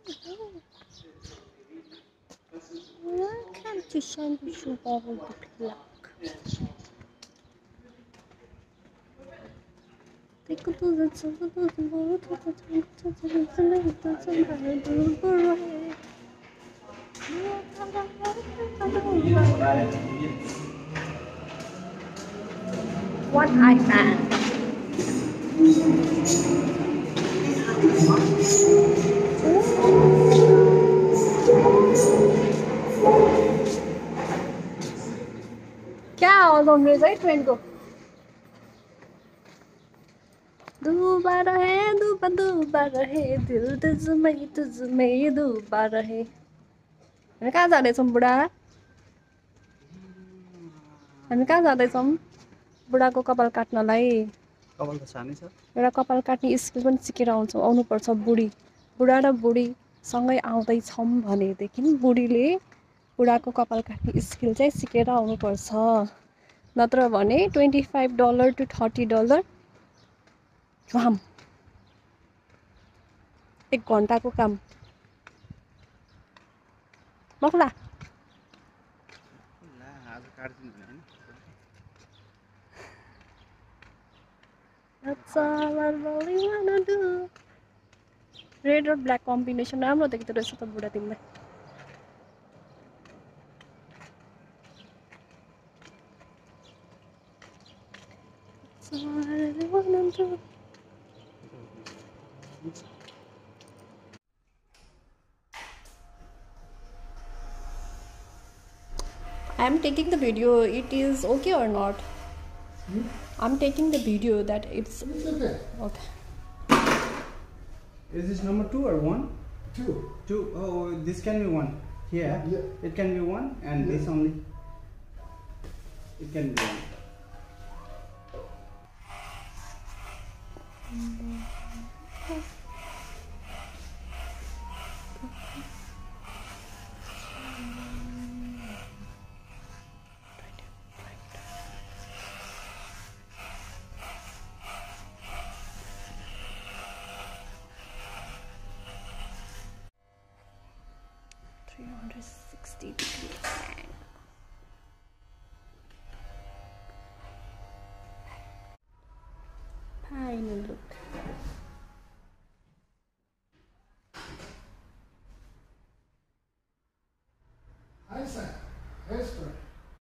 Why can't you send me to bubble the clock? Take a look at what iPad? क्या आवाज है train को डूबा रहे दिल तुझमें डूबा रहे हामी कहाँ जाँदैछौँ बुढा हामी कहाँ जाँदैछौँ बुढाको कपाल काट्नलाई कपाल त सानै छ एउटा कपाल काट्ने स्किल पनि सिकेर आउनुपर्छ बुढा र बुढी सँगै आउँदैछौँ भनेदेखि बुढीले बुढाको कपाल काट्ने स्किल चाहिँ सिकेर आउनुपर्छ नत्र भने $25 to $30 काम 1 घण्टाको काम बक्ला ला आज काट्दिनु भने हैन That's all I really wanna do. Red or black combination राम्रो देख्दो रहेछ त बुढा तिमीलाई That's all I really wanna do. I'm taking the video. It is okay or not? I'm taking the video that it's okay. Is this number 2 or 1? 2. 2. Oh, this can be 1. Here. Yeah. It can be 1 and this only. It can be 1. Final look.